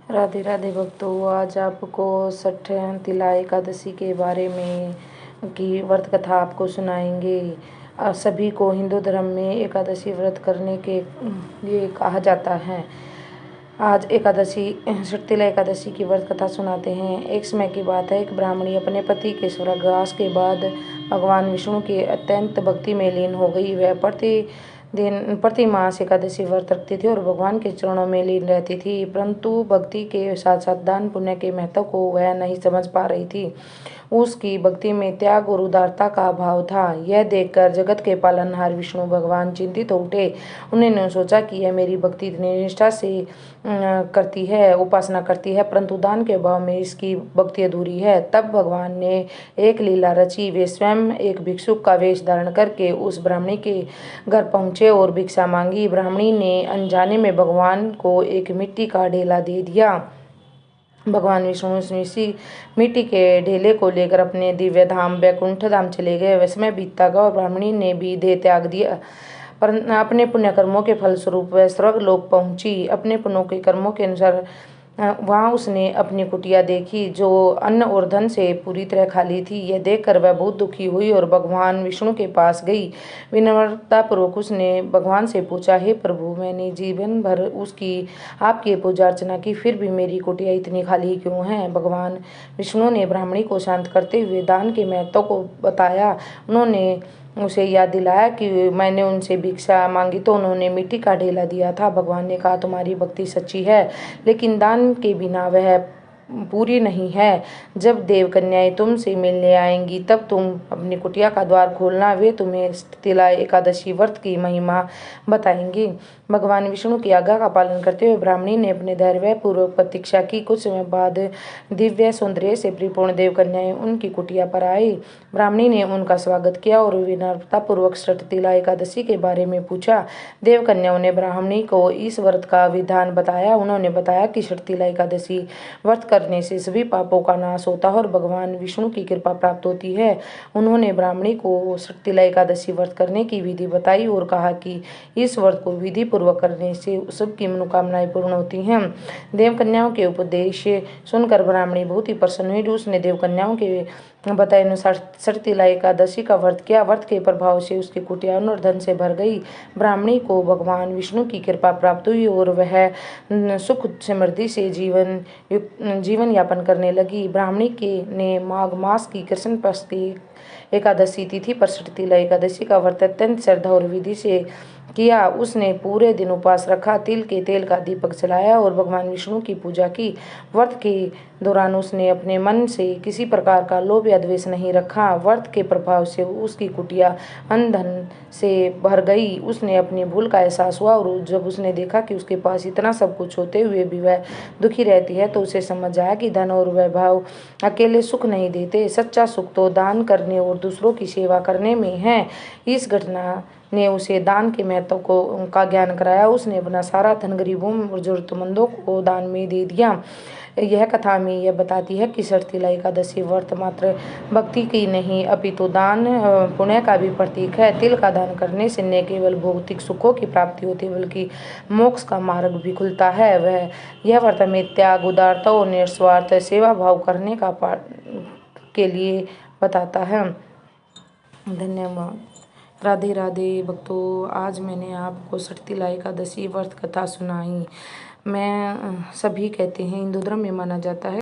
राधे राधे भक्तों, आज आपको छठ तिला एकादशी के बारे में की व्रत कथा आपको सुनाएंगे। सभी को हिंदू धर्म में एकादशी व्रत करने के लिए कहा जाता है। आज एकादशी छठ तिला एकादशी की व्रत कथा सुनाते हैं। एक समय की बात है, एक ब्राह्मणी अपने पति के स्वर्गवास के बाद भगवान विष्णु के अत्यंत भक्ति में लीन हो गई। वह प्रति मास एकादशी व्रत रखती थी और भगवान के चरणों में लीन रहती थी, परंतु भक्ति के साथ साथ दान पुण्य के महत्व को वह नहीं समझ पा रही थी। उसकी भक्ति में त्याग और उदारता का अभाव था। यह देखकर जगत के पालनहार विष्णु भगवान चिंतित हो उठे। उन्होंने सोचा कि यह मेरी भक्ति इतनी निष्ठा से करती है, उपासना करती है, परंतु दान के अभाव में इसकी भक्ति अधूरी है। तब भगवान ने एक लीला रची। वे स्वयं एक भिक्षुक का वेश धारण करके उस ब्राह्मणी के घर पहुंचे और भिक्षा मांगी। ब्राह्मणी ने अनजाने में भगवान को एक मिट्टी का ढेला दे दिया। भगवान विष्णु इसी मिट्टी के ढेले को लेकर अपने दिव्य धाम वैकुंठ धाम चले गए। वह समय बीतता गया और ब्राह्मणी ने भी देह त्याग दिया, पर अपने पुण्य कर्मों के फलस्वरूप वह स्वर्ग लोक पहुंची। अपने पुण्यों के कर्मों के अनुसार वहां उसने अपनी कुटिया देखी, जो अन्न और धन से पूरी तरह खाली थी। यह देखकर वह बहुत दुखी हुई और भगवान विष्णु के पास गई। विनम्रतापूर्वक उसने भगवान से पूछा, हे प्रभु, मैंने जीवन भर आपकी पूजा अर्चना की, फिर भी मेरी कुटिया इतनी खाली क्यों है? भगवान विष्णु ने ब्राह्मणी को शांत करते हुए दान के महत्व को बताया। उन्होंने उसे याद दिलाया कि मैंने उनसे भिक्षा मांगी तो उन्होंने मिट्टी का ढेला दिया था। भगवान ने कहा, तुम्हारी भक्ति सच्ची है, लेकिन दान के बिना वह पूरी नहीं है। जब देव कन्याएं तुमसे मिलने आएंगी तब तुम अपनी कुटिया का द्वार खोलना, वे तुम्हें तिला एकादशी व्रत की महिमा बताएंगी। भगवान विष्णु की आज्ञा का पालन करते हुए ब्राह्मणी ने अपने धैर्य पूर्वक प्रतीक्षा की। कुछ समय बाद दिव्य सौंदर्य से परिपूर्ण देव कन्याएं उनकी कुटिया पर आई। ब्राह्मणी ने उनका स्वागत किया और विनम्रतापूर्वक छठ तिला एकादशी के बारे में पूछा। देव कन्याओं ने ब्राह्मणी को इस व्रत का विधान बताया। उन्होंने बताया कि छठ तिला एकादशी व्रत करने से सभी पापों का नाश होता है और भगवान विष्णु की कृपा प्राप्त होती है। उन्होंने ब्राह्मणी को छठ तिला एकादशी व्रत करने की विधि बताई और कहा कि इस व्रत को विधि पूर्वक करने से सबकी मनोकामनाएं पूर्ण होती हैं। देव कन्याओं के उपदेश सुनकर ब्राह्मणी बहुत ही प्रसन्न हुई। उसने देव कन्याओं के बताए अनुसार छठ तिला एकादशी का व्रत किया। व्रत के प्रभाव से उसकी कुटिया अन्न और धन से भर गई। ब्राह्मणी को भगवान विष्णु की कृपा प्राप्त हुई और वह सुख समृद्धि से जीवन यापन करने लगी। ब्राह्मणी ने माघ मास की कृष्ण पक्ष की एकादशी तिथि पर छठ तिला एकादशी का व्रत अत्यंत श्रद्धा और विधि से किया। उसने पूरे दिन उपवास रखा, तिल के तेल का दीपक जलाया और भगवान विष्णु की पूजा की। व्रत के दौरान उसने अपने मन से किसी प्रकार का लोभ या द्वेष नहीं रखा। व्रत के प्रभाव से उसकी कुटिया अन्न धन से भर गई। उसने अपनी भूल का एहसास हुआ और जब उसने देखा कि उसके पास इतना सब कुछ होते हुए भी वह दुखी रहती है, तो उसे समझ आया कि धन और वैभव अकेले सुख नहीं देते। सच्चा सुख तो दान करने और दूसरों की सेवा करने में है। इस घटना ने उसे दान के महत्व का ज्ञान कराया। उसने अपना सारा धन गरीबों और जरूरतमंदों को दान में दे दिया। यह कथा में यह बताती है कि छठ तिला एकादशी व्रत मात्र भक्ति की नहीं, अपितु दान पुण्य का भी प्रतीक है। तिल का दान करने से न केवल भौतिक सुखों की प्राप्ति होती है, बल्कि मोक्ष का मार्ग भी खुलता है। यह व्रत में त्याग, उदारता और निस्वार्थ सेवा भाव करने के लिए बताता है। धन्यवाद। राधे राधे भक्तों, आज मैंने आपको छठ तिला एकादशी व्रत कथा सुनाई। मैं सभी कहते हैं, हिंदू धर्म में माना जाता है